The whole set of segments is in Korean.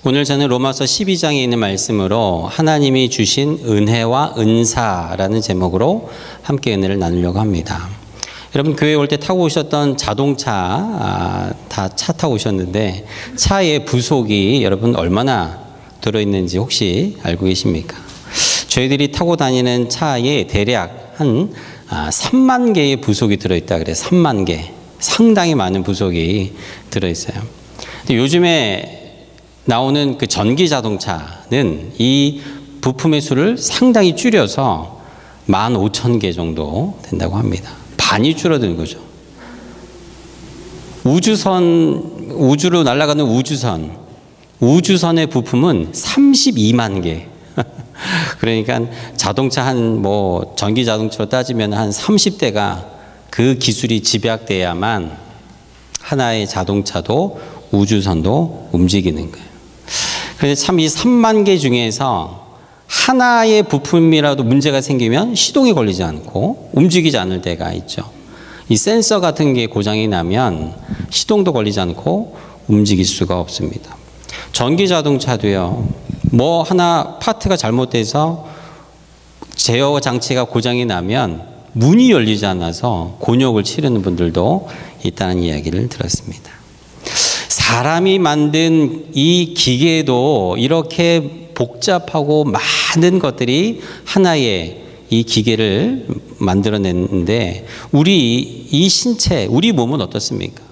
오늘 저는 로마서 12장에 있는 말씀으로 하나님이 주신 은혜와 은사라는 제목으로 함께 은혜를 나누려고 합니다. 여러분 교회 올 때 타고 오셨던 자동차 다 차 타고 오셨는데 차의 부속이 여러분 얼마나 들어있는지 혹시 알고 계십니까? 저희들이 타고 다니는 차에 대략 한 3만 개의 부속이 들어있다 그래요. 3만 개. 상당히 많은 부속이 들어있어요. 근데 요즘에 나오는 그 전기 자동차는 이 부품의 수를 상당히 줄여서 15,000개 정도 된다고 합니다. 반이 줄어든 거죠. 우주로 날아가는 우주선의 부품은 32만 개. 그러니까 자동차 전기 자동차로 따지면 한 30대가 그 기술이 집약돼야만 하나의 자동차도 우주선도 움직이는 거예요. 그런데 참 이 3만 개 중에서 하나의 부품이라도 문제가 생기면 시동이 걸리지 않고 움직이지 않을 때가 있죠. 이 센서 같은 게 고장이 나면 시동도 걸리지 않고 움직일 수가 없습니다. 전기 자동차도요. 뭐 하나 파트가 잘못돼서 제어 장치가 고장이 나면 문이 열리지 않아서 곤욕을 치르는 분들도 있다는 이야기를 들었습니다. 사람이 만든 이 기계도 이렇게 복잡하고 많은 것들이 하나의 이 기계를 만들어냈는데 이 신체, 우리 몸은 어떻습니까?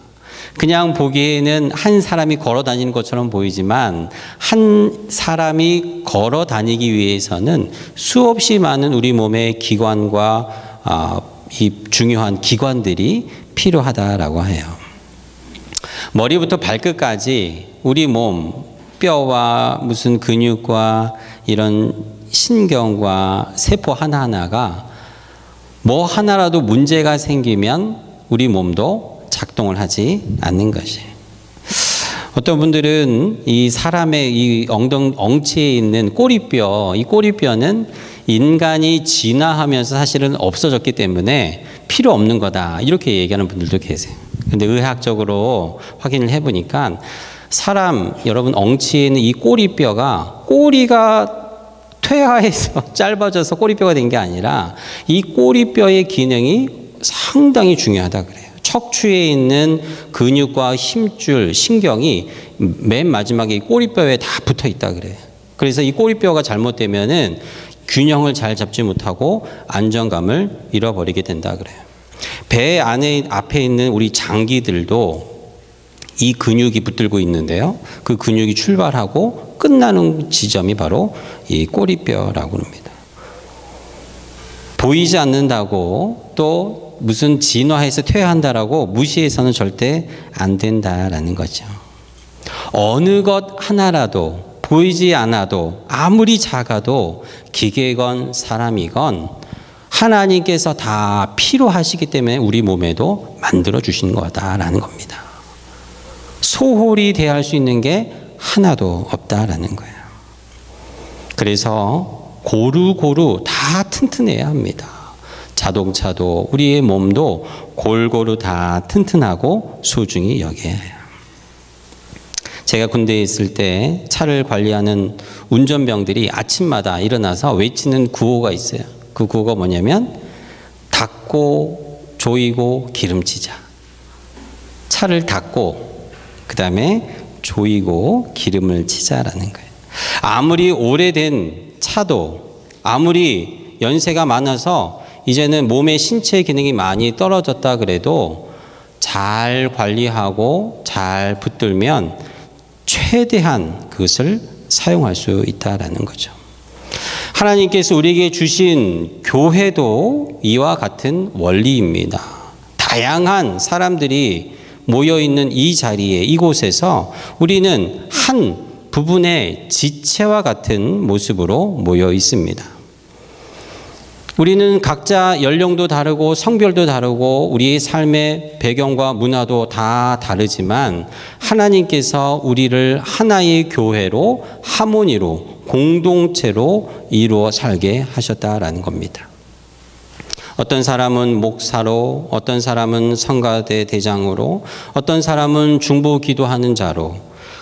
그냥 보기에는 한 사람이 걸어 다니는 것처럼 보이지만 한 사람이 걸어 다니기 위해서는 수없이 많은 우리 몸의 기관과 이 중요한 기관들이 필요하다라고 해요. 머리부터 발끝까지 우리 몸, 뼈와 무슨 근육과 이런 신경과 세포 하나하나가 뭐 하나라도 문제가 생기면 우리 몸도 작동을 하지 않는 것이. 어떤 분들은 이 사람의 이 엉치에 있는 꼬리뼈, 이 꼬리뼈는 인간이 진화하면서 사실은 없어졌기 때문에 필요 없는 거다. 이렇게 얘기하는 분들도 계세요. 근데 의학적으로 확인을 해보니까 여러분 엉치에 있는 이 꼬리뼈가 퇴화해서 짧아져서 꼬리뼈가 된 게 아니라 이 꼬리뼈의 기능이 상당히 중요하다 그래요. 척추에 있는 근육과 힘줄, 신경이 맨 마지막에 이 꼬리뼈에 다 붙어 있다 그래요. 그래서 이 꼬리뼈가 잘못되면은 균형을 잘 잡지 못하고 안정감을 잃어버리게 된다 그래요. 배 앞에 있는 우리 장기들도 이 근육이 붙들고 있는데요. 그 근육이 출발하고 끝나는 지점이 바로 이 꼬리뼈라고 합니다. 보이지 않는다고 또 무슨 진화해서 퇴화한다라고 무시해서는 절대 안 된다라는 거죠. 어느 것 하나라도 보이지 않아도 아무리 작아도 기계건 사람이건 하나님께서 다 필요하시기 때문에 우리 몸에도 만들어 주신 거다라는 겁니다. 소홀히 대할 수 있는 게 하나도 없다라는 거예요. 그래서 고루고루 다 튼튼해야 합니다. 자동차도 우리의 몸도 골고루 다 튼튼하고 소중히 여겨야 해요. 제가 군대에 있을 때 차를 관리하는 운전병들이 아침마다 일어나서 외치는 구호가 있어요. 그 구호가 뭐냐면 닦고 조이고 기름치자. 차를 닦고 그 다음에 조이고 기름을 치자라는 거예요. 아무리 오래된 차도 아무리 연세가 많아서 이제는 몸의 신체 기능이 많이 떨어졌다 그래도 잘 관리하고 잘 붙들면 최대한 그것을 사용할 수 있다라는 거죠. 하나님께서 우리에게 주신 교회도 이와 같은 원리입니다. 다양한 사람들이 모여있는 이 자리에 이곳에서 우리는 한 부분의 지체와 같은 모습으로 모여 있습니다. 우리는 각자 연령도 다르고 성별도 다르고 우리의 삶의 배경과 문화도 다 다르지만 하나님께서 우리를 하나의 교회로 하모니로 공동체로 이루어 살게 하셨다라는 겁니다. 어떤 사람은 목사로, 어떤 사람은 성가대 대장으로, 어떤 사람은 중보 기도하는 자로,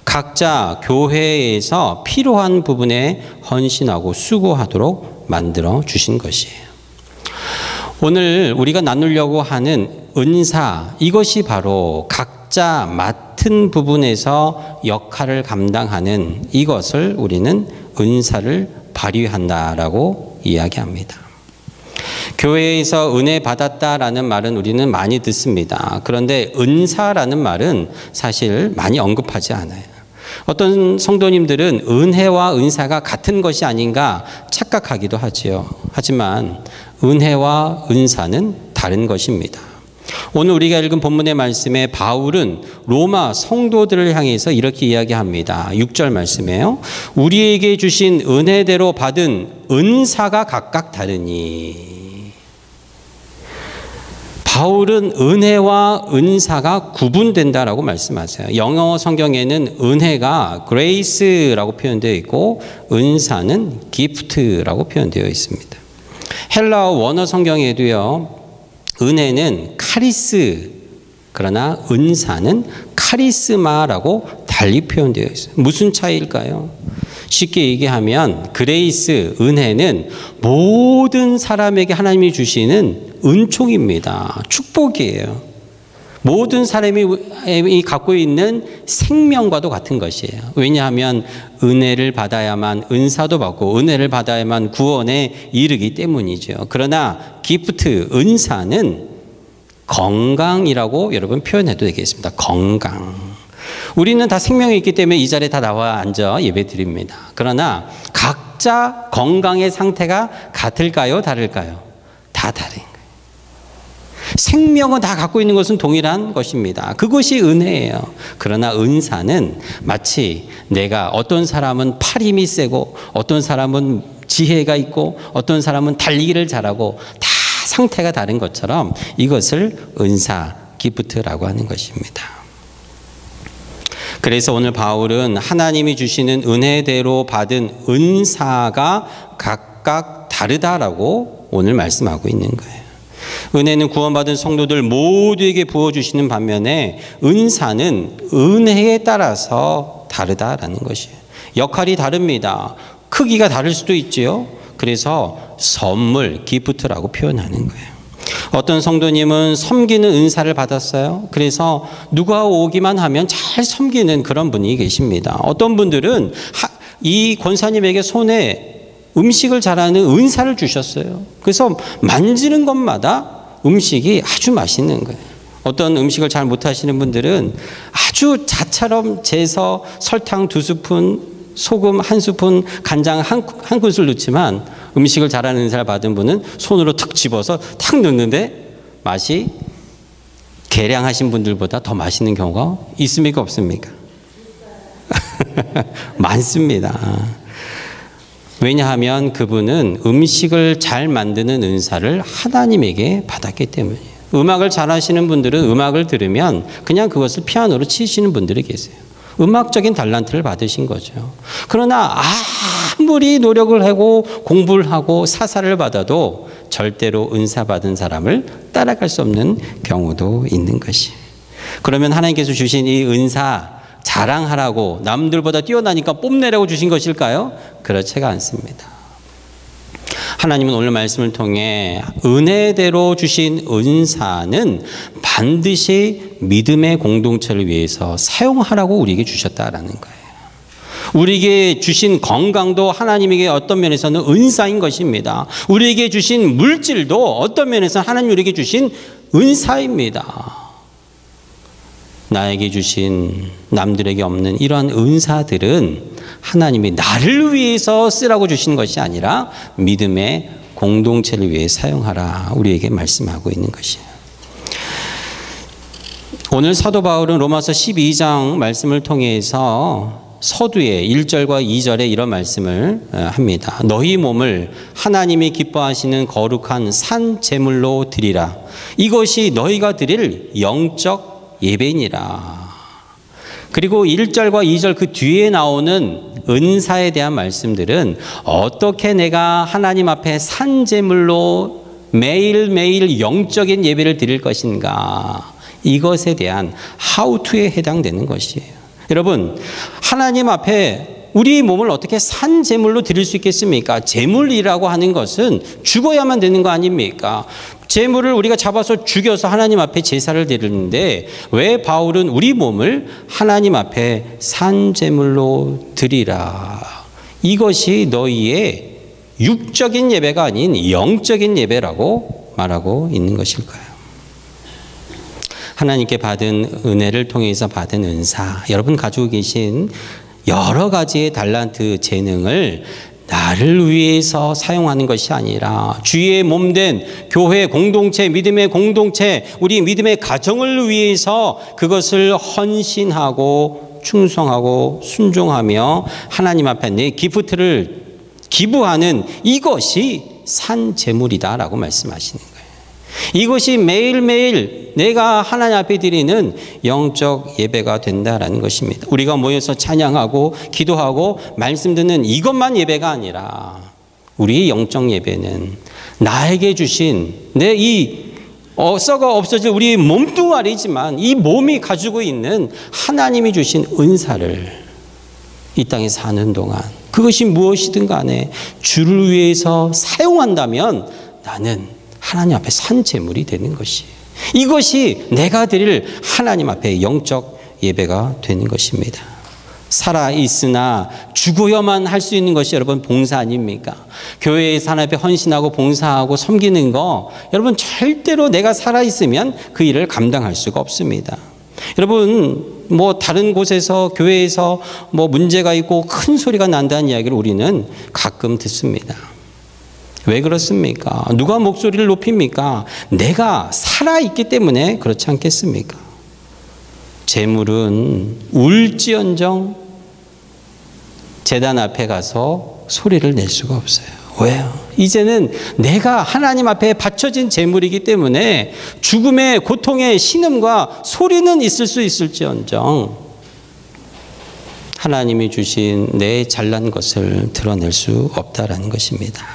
각자 교회에서 필요한 부분에 헌신하고 수고하도록 만들어 주신 것이에요. 오늘 우리가 나누려고 하는 은사, 이것이 바로 각자 맡은 부분에서 역할을 감당하는 이것을 우리는 은사를 발휘한다라고 이야기합니다. 교회에서 은혜 받았다라는 말은 우리는 많이 듣습니다. 그런데 은사라는 말은 사실 많이 언급하지 않아요. 어떤 성도님들은 은혜와 은사가 같은 것이 아닌가 착각하기도 하지요. 하지만 은혜와 은사는 다른 것입니다. 오늘 우리가 읽은 본문의 말씀에 바울은 로마 성도들을 향해서 이렇게 이야기합니다. 6절 말씀이에요. 우리에게 주신 은혜대로 받은 은사가 각각 다르니. 바울은 은혜와 은사가 구분된다라고 말씀하세요. 영어 성경에는 은혜가 grace라고 표현되어 있고 은사는 gift라고 표현되어 있습니다. 헬라어 원어 성경에도요. 은혜는 카리스, 그러나 은사는 카리스마라고 달리 표현되어 있어요. 무슨 차이일까요? 쉽게 얘기하면 그레이스, 은혜는 모든 사람에게 하나님이 주시는 은총입니다. 축복이에요. 모든 사람이 갖고 있는 생명과도 같은 것이에요. 왜냐하면 은혜를 받아야만 은사도 받고 은혜를 받아야만 구원에 이르기 때문이죠. 그러나 기프트, 은사는 건강이라고 여러분 표현해도 되겠습니다. 건강. 우리는 다 생명이 있기 때문에 이 자리에 다 나와 앉아 예배 드립니다. 그러나 각자 건강의 상태가 같을까요? 다를까요? 다 다른 거예요. 생명은 다 갖고 있는 것은 동일한 것입니다. 그것이 은혜예요. 그러나 은사는 마치 내가 어떤 사람은 팔 힘이 세고 어떤 사람은 지혜가 있고 어떤 사람은 달리기를 잘하고 다 상태가 다른 것처럼 이것을 은사, 기프트라고 하는 것입니다. 그래서 오늘 바울은 하나님이 주시는 은혜대로 받은 은사가 각각 다르다라고 오늘 말씀하고 있는 거예요. 은혜는 구원받은 성도들 모두에게 부어주시는 반면에 은사는 은혜에 따라서 다르다라는 것이에요. 역할이 다릅니다. 크기가 다를 수도 있지요. 그래서 선물, 기프트라고 표현하는 거예요. 어떤 성도님은 섬기는 은사를 받았어요. 그래서 누가 오기만 하면 잘 섬기는 그런 분이 계십니다. 어떤 분들은 이 권사님에게 손에 음식을 잘하는 은사를 주셨어요. 그래서 만지는 것마다 음식이 아주 맛있는 거예요. 어떤 음식을 잘 못하시는 분들은 아주 자처럼 재서 설탕 2스푼, 소금 1스푼, 간장 한 큰술 넣지만 음식을 잘하는 은사를 받은 분은 손으로 툭 집어서 탁 넣는데 맛이 계량하신 분들보다 더 맛있는 경우가 있습니까? 없습니까? 많습니다. 왜냐하면 그분은 음식을 잘 만드는 은사를 하나님에게 받았기 때문이에요. 음악을 잘하시는 분들은 음악을 들으면 그냥 그것을 피아노로 치시는 분들이 계세요. 음악적인 달란트를 받으신 거죠. 그러나 아무리 노력을 하고 공부를 하고 사사를 받아도 절대로 은사 받은 사람을 따라갈 수 없는 경우도 있는 것이에요. 그러면 하나님께서 주신 이 은사 자랑하라고 남들보다 뛰어나니까 뽐내라고 주신 것일까요? 그렇지가 않습니다. 하나님은 오늘 말씀을 통해 은혜대로 주신 은사는 반드시 믿음의 공동체를 위해서 사용하라고 우리에게 주셨다라는 거예요. 우리에게 주신 건강도 하나님에게 어떤 면에서는 은사인 것입니다. 우리에게 주신 물질도 어떤 면에서는 하나님 우리에게 주신 은사입니다. 나에게 주신 남들에게 없는 이러한 은사들은 하나님이 나를 위해서 쓰라고 주신 것이 아니라 믿음의 공동체를 위해 사용하라 우리에게 말씀하고 있는 것이에요. 오늘 사도 바울은 로마서 12장 말씀을 통해서 서두에 1절과 2절에 이런 말씀을 합니다. 너희 몸을 하나님이 기뻐하시는 거룩한 산 제물로 드리라. 이것이 너희가 드릴 영적 예배니라. 그리고 1절과 2절 그 뒤에 나오는 은사에 대한 말씀들은 어떻게 내가 하나님 앞에 산제물로 매일매일 영적인 예배를 드릴 것인가, 이것에 대한 how to에 해당되는 것이에요. 여러분, 하나님 앞에 우리 몸을 어떻게 산 제물로 드릴 수 있겠습니까? 제물이라고 하는 것은 죽어야만 되는 거 아닙니까? 제물을 우리가 잡아서 죽여서 하나님 앞에 제사를 드리는데 왜 바울은 우리 몸을 하나님 앞에 산 제물로 드리라. 이것이 너희의 육적인 예배가 아닌 영적인 예배라고 말하고 있는 것일까요? 하나님께 받은 은혜를 통해서 받은 은사, 여러분 가지고 계신 여러 가지의 달란트 재능을 나를 위해서 사용하는 것이 아니라 주의 몸된 교회 공동체, 믿음의 공동체, 우리 믿음의 가정을 위해서 그것을 헌신하고 충성하고 순종하며 하나님 앞에 내 기프트를 기부하는 이것이 산 제물이다라고 말씀하시는 거예요. 이것이 매일매일 내가 하나님 앞에 드리는 영적 예배가 된다라는 것입니다. 우리가 모여서 찬양하고 기도하고 말씀 듣는 이것만 예배가 아니라 우리의 영적 예배는 나에게 주신 내 이 썩어 없어질 우리 몸뚱아리지만 이 몸이 가지고 있는 하나님이 주신 은사를 이 땅에 사는 동안 그것이 무엇이든 간에 주를 위해서 사용한다면 나는 하나님 앞에 산 제물이 되는 것이에요. 이것이 내가 드릴 하나님 앞에 영적 예배가 되는 것입니다. 살아있으나 죽어야만 할 수 있는 것이 여러분 봉사 아닙니까? 교회에서 하나님 앞에 헌신하고 봉사하고 섬기는 거 여러분 절대로 내가 살아있으면 그 일을 감당할 수가 없습니다. 여러분 뭐 다른 곳에서 교회에서 뭐 문제가 있고 큰 소리가 난다는 이야기를 우리는 가끔 듣습니다. 왜 그렇습니까? 누가 목소리를 높입니까? 내가 살아있기 때문에 그렇지 않겠습니까? 재물은 울지언정 제단 앞에 가서 소리를 낼 수가 없어요. 왜요? 이제는 내가 하나님 앞에 바쳐진 재물이기 때문에 죽음의 고통의 신음과 소리는 있을 수 있을지언정 하나님이 주신 내 잘난 것을 드러낼 수 없다라는 것입니다.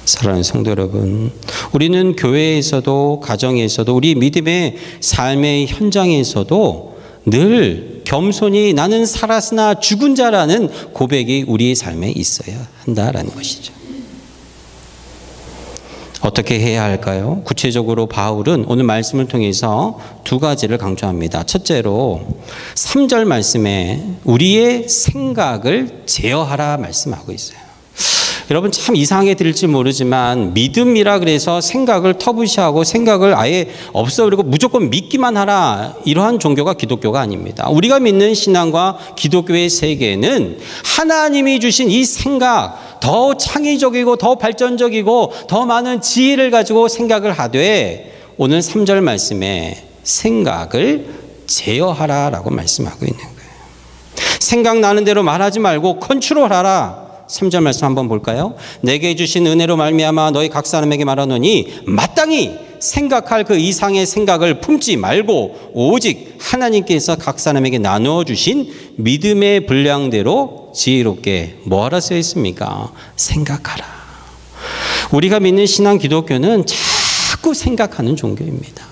사랑하는 성도 여러분, 우리는 교회에서도 가정에서도 우리 믿음의 삶의 현장에서도 늘 겸손히 나는 살았으나 죽은 자라는 고백이 우리의 삶에 있어야 한다라는 것이죠. 어떻게 해야 할까요? 구체적으로 바울은 오늘 말씀을 통해서 두 가지를 강조합니다. 첫째로 3절 말씀에 우리의 생각을 제어하라 말씀하고 있어요. 여러분 참 이상하게 들릴지 모르지만 믿음이라 그래서 생각을 터부시하고 생각을 아예 없애버리고 무조건 믿기만 하라 이러한 종교가 기독교가 아닙니다. 우리가 믿는 신앙과 기독교의 세계는 하나님이 주신 이 생각 더 창의적이고 더 발전적이고 더 많은 지혜를 가지고 생각을 하되 오늘 3절 말씀에 생각을 제어하라라고 말씀하고 있는 거예요. 생각나는 대로 말하지 말고 컨트롤하라. 3절 말씀 한번 볼까요? 내게 주신 은혜로 말미암아 너희 각 사람에게 말하노니 마땅히 생각할 그 이상의 생각을 품지 말고 오직 하나님께서 각 사람에게 나누어 주신 믿음의 분량대로 지혜롭게 뭐하라 쓰여 있습니까? 생각하라. 우리가 믿는 신앙 기독교는 자꾸 생각하는 종교입니다.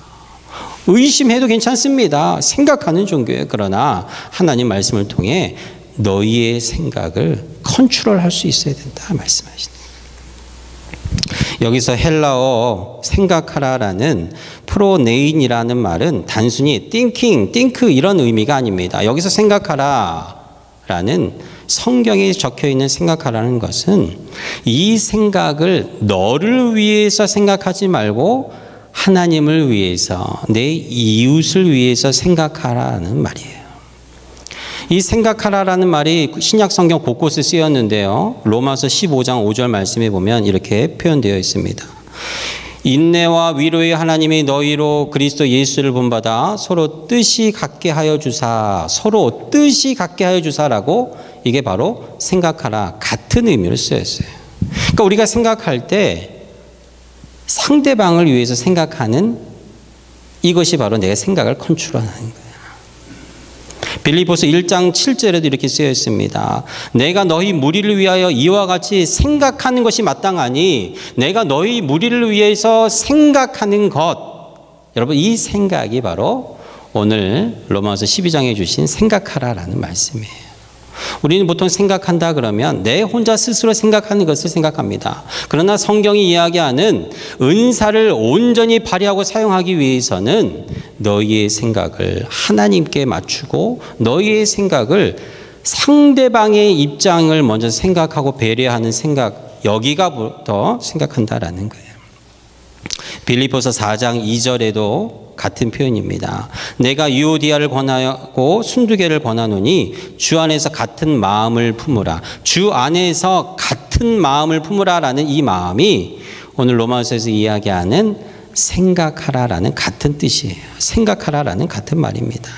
의심해도 괜찮습니다. 생각하는 종교예요. 그러나 하나님 말씀을 통해 너희의 생각을 컨트롤할 수 있어야 된다 말씀하시네요. 여기서 헬라어 생각하라라는 프로네인이라는 말은 단순히 think 이런 의미가 아닙니다. 여기서 생각하라라는 성경에 적혀 있는 생각하라는 것은 이 생각을 너를 위해서 생각하지 말고 하나님을 위해서 내 이웃을 위해서 생각하라는 말이에요. 이 생각하라라는 말이 신약 성경 곳곳에 쓰였는데요. 로마서 15장 5절 말씀에 보면 이렇게 표현되어 있습니다. 인내와 위로의 하나님이 너희로 그리스도 예수를 본받아 서로 뜻이 같게 하여 주사, 서로 뜻이 같게 하여 주사라고 이게 바로 생각하라 같은 의미로 쓰였어요. 그러니까 우리가 생각할 때 상대방을 위해서 생각하는 이것이 바로 내 생각을 컨트롤하는 거예요. 빌립보서 1장 7절에도 이렇게 쓰여 있습니다. 내가 너희 무리를 위하여 이와 같이 생각하는 것이 마땅하니 내가 너희 무리를 위해서 생각하는 것. 여러분 이 생각이 바로 오늘 로마서 12장에 주신 생각하라라는 말씀이에요. 우리는 보통 생각한다 그러면 내 혼자 스스로 생각하는 것을 생각합니다. 그러나 성경이 이야기하는 은사를 온전히 발휘하고 사용하기 위해서는 너희의 생각을 하나님께 맞추고 너희의 생각을 상대방의 입장을 먼저 생각하고 배려하는 생각, 여기가부터 생각한다라는 거예요. 빌립보서 4장 2절에도 같은 표현입니다. 내가 유오디아를 권하고 순두개를 권하노니 주 안에서 같은 마음을 품으라. 주 안에서 같은 마음을 품으라라는 이 마음이 오늘 로마서에서 이야기하는 생각하라라는 같은 뜻이에요. 생각하라라는 같은 말입니다.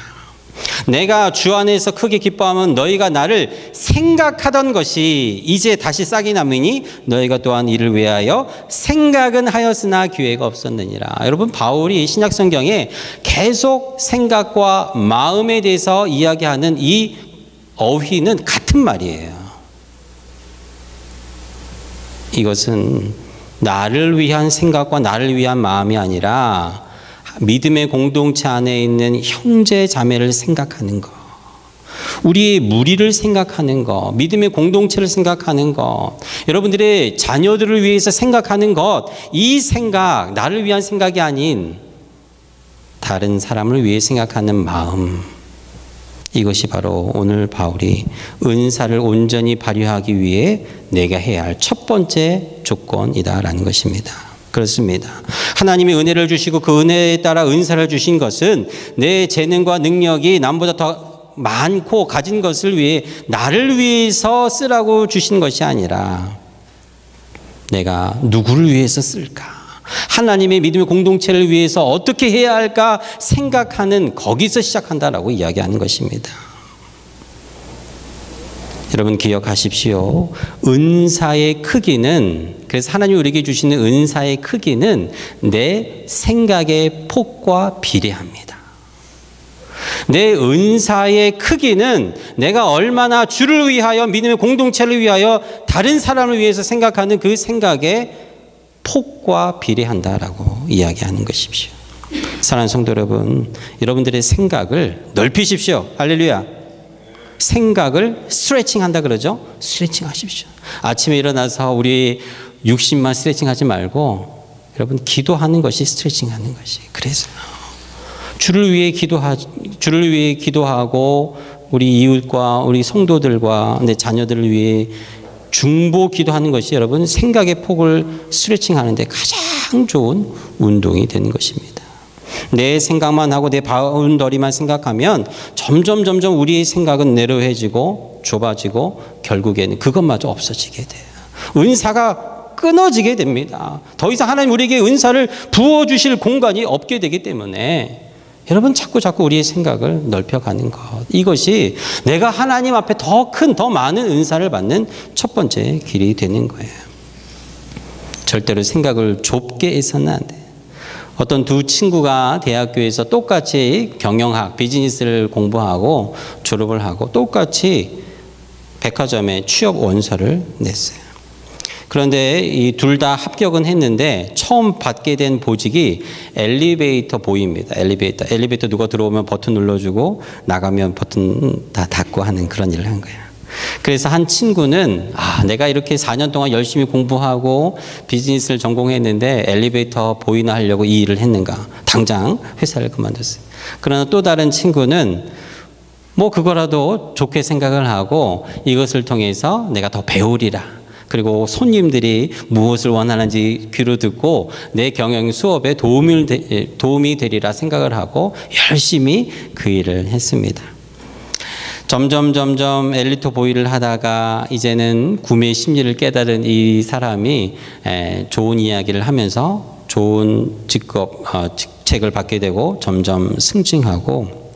내가 주 안에서 크게 기뻐하면 너희가 나를 생각하던 것이 이제 다시 싹이 나무니 너희가 또한 이를 위하여 생각은 하였으나 기회가 없었느니라. 여러분, 바울이 신약 성경에 계속 생각과 마음에 대해서 이야기하는 이 어휘는 같은 말이에요. 이것은 나를 위한 생각과 나를 위한 마음이 아니라 믿음의 공동체 안에 있는 형제 자매를 생각하는 것, 우리의 무리를 생각하는 것, 믿음의 공동체를 생각하는 것, 여러분들의 자녀들을 위해서 생각하는 것, 이 생각, 나를 위한 생각이 아닌 다른 사람을 위해 생각하는 마음, 이것이 바로 오늘 바울이 은사를 온전히 발휘하기 위해 내가 해야 할 첫 번째 조건이다라는 것입니다. 그렇습니다. 하나님이 은혜를 주시고 그 은혜에 따라 은사를 주신 것은 내 재능과 능력이 남보다 더 많고 가진 것을 위해 나를 위해서 쓰라고 주신 것이 아니라 내가 누구를 위해서 쓸까? 하나님의 믿음의 공동체를 위해서 어떻게 해야 할까 생각하는 거기서 시작한다라고 이야기하는 것입니다. 여러분 기억하십시오. 은사의 크기는, 그래서 하나님이 우리에게 주시는 은사의 크기는 내 생각의 폭과 비례합니다. 내 은사의 크기는 내가 얼마나 주를 위하여, 믿음의 공동체를 위하여, 다른 사람을 위해서 생각하는 그 생각의 폭과 비례한다라고 이야기하는 것이십시오. 사랑하는 성도 여러분, 여러분들의 생각을 넓히십시오. 할렐루야. 생각을 스트레칭 한다 그러죠? 스트레칭 하십시오. 아침에 일어나서 우리 육신만 스트레칭 하지 말고 여러분 기도하는 것이 스트레칭 하는 것이. 그래서 주를 위해 기도하고 우리 이웃과 우리 성도들과 내 자녀들을 위해 중보 기도하는 것이 여러분 생각의 폭을 스트레칭 하는데 가장 좋은 운동이 되는 것입니다. 내 생각만 하고 내 바운더리만 생각하면 점점 우리의 생각은 내려해지고 좁아지고 결국에는 그것마저 없어지게 돼요. 은사가 끊어지게 됩니다. 더 이상 하나님 우리에게 은사를 부어주실 공간이 없게 되기 때문에 여러분 자꾸 우리의 생각을 넓혀가는 것, 이것이 내가 하나님 앞에 더 큰, 더 많은 은사를 받는 첫 번째 길이 되는 거예요. 절대로 생각을 좁게 해서는 안 돼요. 어떤 두 친구가 대학교에서 똑같이 경영학, 비즈니스를 공부하고 졸업을 하고 똑같이 백화점에 취업 원서를 냈어요. 그런데 이 둘 다 합격은 했는데 처음 받게 된 보직이 엘리베이터 보이입니다. 엘리베이터 누가 들어오면 버튼 눌러주고 나가면 버튼 다 닫고 하는 그런 일을 한 거예요. 그래서 한 친구는 내가 이렇게 4년 동안 열심히 공부하고 비즈니스를 전공했는데 엘리베이터 보이나 하려고 이 일을 했는가. 당장 회사를 그만뒀어요. 그러나 또 다른 친구는 뭐 그거라도 좋게 생각을 하고 이것을 통해서 내가 더 배우리라. 그리고 손님들이 무엇을 원하는지 귀로 듣고 내 경영 수업에 도움이 되리라 생각을 하고 열심히 그 일을 했습니다. 점점 엘리베이터 보이를 하다가 이제는 구매의 심리를 깨달은 이 사람이 좋은 이야기를 하면서 좋은 직책을 받게 되고 점점 승진하고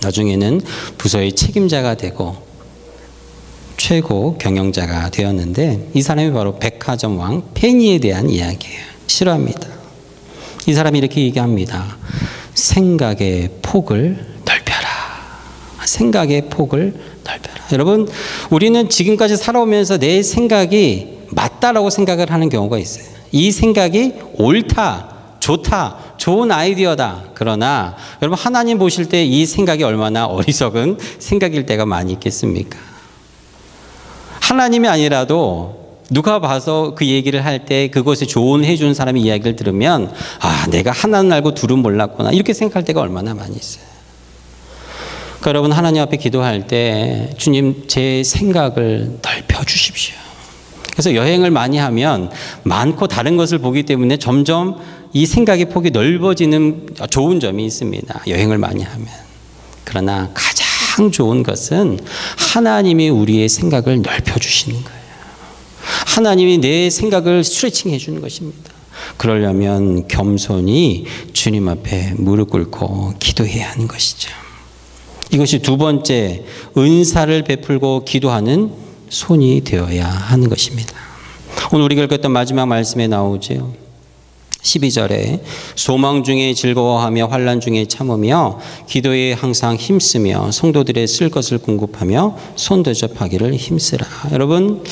나중에는 부서의 책임자가 되고 최고 경영자가 되었는데 이 사람이 바로 백화점 왕 페니에 대한 이야기예요. 실화입니다. 이 사람이 이렇게 얘기합니다. 생각의 폭을 넓혀라. 생각의 폭을 넓혀라. 여러분, 우리는 지금까지 살아오면서 내 생각이 맞다라고 생각을 하는 경우가 있어요. 이 생각이 옳다, 좋다, 좋은 아이디어다. 그러나 여러분 하나님 보실 때 이 생각이 얼마나 어리석은 생각일 때가 많이 있겠습니까? 하나님이 아니라도 누가 봐서 그 얘기를 할 때 그것에 조언해 준 사람의 이야기를 들으면 아, 내가 하나는 알고 둘은 몰랐구나 이렇게 생각할 때가 얼마나 많이 있어요. 그러니까 여러분 하나님 앞에 기도할 때 주님 제 생각을 넓혀 주십시오. 그래서 여행을 많이 하면 많고 다른 것을 보기 때문에 점점 이 생각의 폭이 넓어지는 좋은 점이 있습니다. 여행을 많이 하면. 그러나 가장 좋은 것은 하나님이 우리의 생각을 넓혀 주시는 거예요. 하나님이 내 생각을 스트레칭 해 주는 것입니다. 그러려면 겸손히 주님 앞에 무릎 꿇고 기도해야 하는 것이죠. 이것이 두 번째 은사를 베풀고 기도하는 손이 되어야 하는 것입니다. 오늘 우리가 읽었던 마지막 말씀에 나오죠. 12절에 소망 중에 즐거워하며 환난 중에 참으며 기도에 항상 힘쓰며 성도들의 쓸 것을 공급하며 손 대접하기를 힘쓰라. 여러분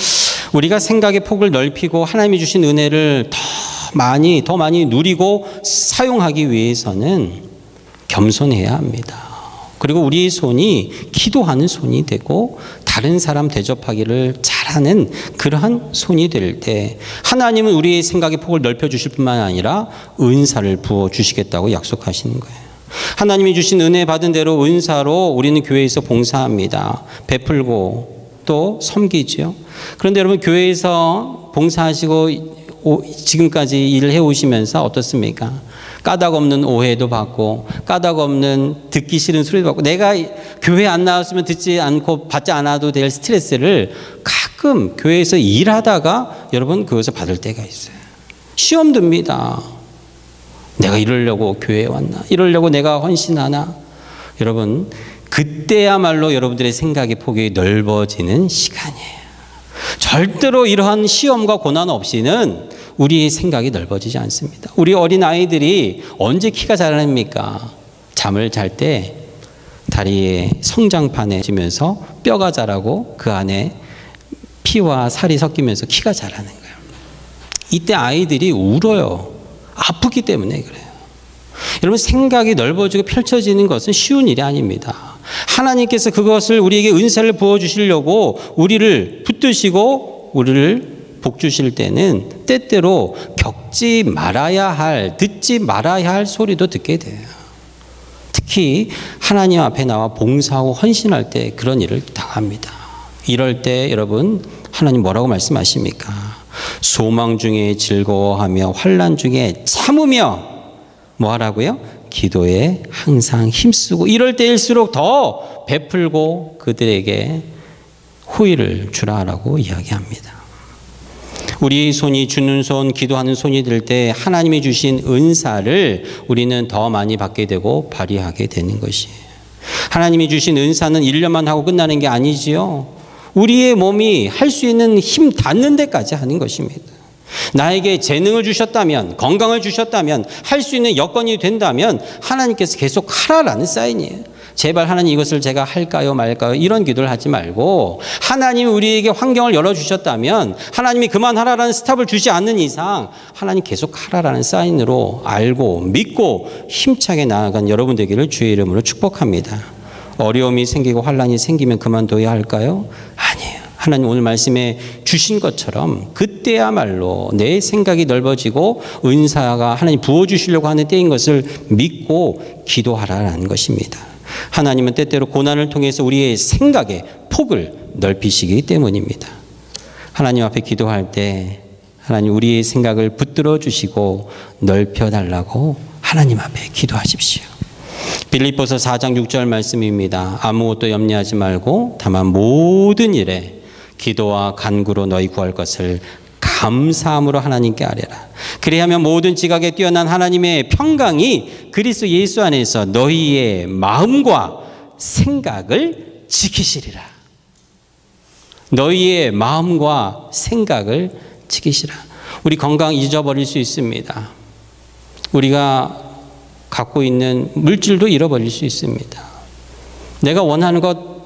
우리가 생각의 폭을 넓히고 하나님이 주신 은혜를 더 많이 누리고 사용하기 위해서는 겸손해야 합니다. 그리고 우리의 손이 기도하는 손이 되고 다른 사람 대접하기를 잘하는 그러한 손이 될 때 하나님은 우리의 생각의 폭을 넓혀주실 뿐만 아니라 은사를 부어주시겠다고 약속하시는 거예요. 하나님이 주신 은혜 받은 대로 은사로 우리는 교회에서 봉사합니다. 베풀고 또 섬기죠. 그런데 여러분 교회에서 봉사하시고 지금까지 일을 해오시면서 어떻습니까? 까닭 없는 오해도 받고 까닭 없는 듣기 싫은 소리도 받고 내가 교회 안 나왔으면 듣지 않고 받지 않아도 될 스트레스를 가끔 교회에서 일하다가 여러분 그것을 받을 때가 있어요. 시험 듭니다. 내가 이러려고 교회에 왔나? 이러려고 내가 헌신하나? 여러분 그때야말로 여러분들의 생각의 폭이 넓어지는 시간이에요. 절대로 이러한 시험과 고난 없이는 우리의 생각이 넓어지지 않습니다. 우리 어린 아이들이 언제 키가 자랍니까? 잠을 잘 때 다리에 성장판에 지면서 뼈가 자라고 그 안에 피와 살이 섞이면서 키가 자라는 거예요. 이때 아이들이 울어요. 아프기 때문에 그래요. 여러분 생각이 넓어지고 펼쳐지는 것은 쉬운 일이 아닙니다. 하나님께서 그것을 우리에게 은사를 부어주시려고 우리를 붙드시고 우리를 복 주실 때는 때때로 겪지 말아야 할, 듣지 말아야 할 소리도 듣게 돼요. 특히 하나님 앞에 나와 봉사하고 헌신할 때 그런 일을 당합니다. 이럴 때 여러분 하나님 뭐라고 말씀하십니까? 소망 중에 즐거워하며 환난 중에 참으며 뭐 하라고요? 기도에 항상 힘쓰고 이럴 때일수록 더 베풀고 그들에게 호의를 주라라고 이야기합니다. 우리 손이 주는 손, 기도하는 손이 될 때 하나님이 주신 은사를 우리는 더 많이 받게 되고 발휘하게 되는 것이에요. 하나님이 주신 은사는 1년만 하고 끝나는 게 아니지요. 우리의 몸이 할 수 있는 힘 닿는 데까지 하는 것입니다. 나에게 재능을 주셨다면, 건강을 주셨다면, 할 수 있는 여건이 된다면 하나님께서 계속 하라라는 사인이에요. 제발 하나님 이것을 제가 할까요 말까요 이런 기도를 하지 말고 하나님이 우리에게 환경을 열어주셨다면 하나님이 그만하라라는 스탑을 주지 않는 이상 하나님 계속 하라라는 사인으로 알고 믿고 힘차게 나아간 여러분 되기를 주의 이름으로 축복합니다. 어려움이 생기고 환난이 생기면 그만둬야 할까요? 아니에요. 하나님 오늘 말씀에 주신 것처럼 그때야말로 내 생각이 넓어지고 은사가 하나님 부어주시려고 하는 때인 것을 믿고 기도하라는 것입니다. 하나님은 때때로 고난을 통해서 우리의 생각의 폭을 넓히시기 때문입니다. 하나님 앞에 기도할 때 하나님 우리의 생각을 붙들어 주시고 넓혀달라고 하나님 앞에 기도하십시오. 빌립보서 4장 6절 말씀입니다. 아무것도 염려하지 말고 다만 모든 일에 기도와 간구로 너희 구할 것을 감사함으로 하나님께 아뢰라. 그리하면 모든 지각에 뛰어난 하나님의 평강이 그리스도 예수 안에서 너희의 마음과 생각을 지키시리라. 너희의 마음과 생각을 지키시라. 우리 건강 잊어버릴 수 있습니다. 우리가 갖고 있는 물질도 잃어버릴 수 있습니다. 내가 원하는 것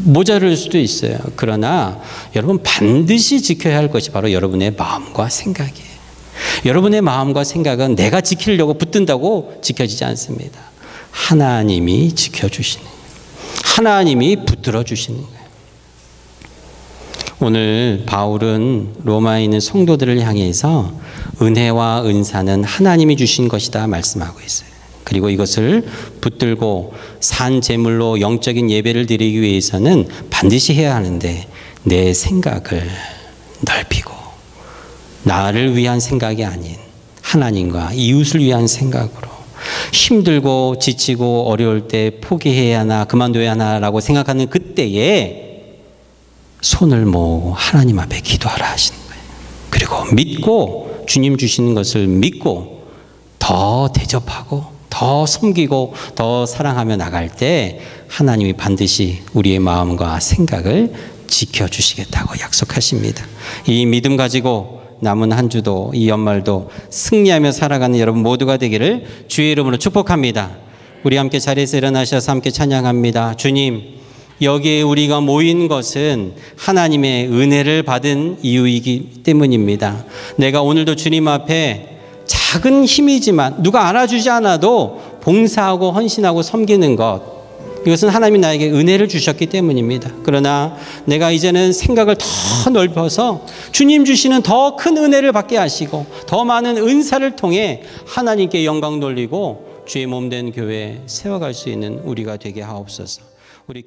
모자랄 수도 있어요. 그러나 여러분 반드시 지켜야 할 것이 바로 여러분의 마음과 생각이에요. 여러분의 마음과 생각은 내가 지키려고 붙든다고 지켜지지 않습니다. 하나님이 지켜주시는 거예요. 하나님이 붙들어 주시는 거예요. 오늘 바울은 로마에 있는 성도들을 향해서 은혜와 은사는 하나님이 주신 것이다 말씀하고 있어요. 그리고 이것을 붙들고 산 제물로 영적인 예배를 드리기 위해서는 반드시 해야 하는데 내 생각을 넓히고 나를 위한 생각이 아닌 하나님과 이웃을 위한 생각으로 힘들고 지치고 어려울 때 포기해야 하나 그만둬야 하나라고 생각하는 그때에 손을 모으고 하나님 앞에 기도하라 하시는 거예요. 그리고 믿고 주님 주시는 것을 믿고 더 대접하고 더 섬기고 더 사랑하며 나갈 때 하나님이 반드시 우리의 마음과 생각을 지켜주시겠다고 약속하십니다. 이 믿음 가지고 남은 한 주도 이 연말도 승리하며 살아가는 여러분 모두가 되기를 주의 이름으로 축복합니다. 우리 함께 자리에서 일어나셔서 함께 찬양합니다. 주님, 여기에 우리가 모인 것은 하나님의 은혜를 받은 이유이기 때문입니다. 내가 오늘도 주님 앞에 작은 힘이지만 누가 알아주지 않아도 봉사하고 헌신하고 섬기는 것, 이것은 하나님이 나에게 은혜를 주셨기 때문입니다. 그러나 내가 이제는 생각을 더 넓혀서 주님 주시는 더 큰 은혜를 받게 하시고 더 많은 은사를 통해 하나님께 영광 돌리고 주의 몸된 교회 세워갈 수 있는 우리가 되게 하옵소서. 우리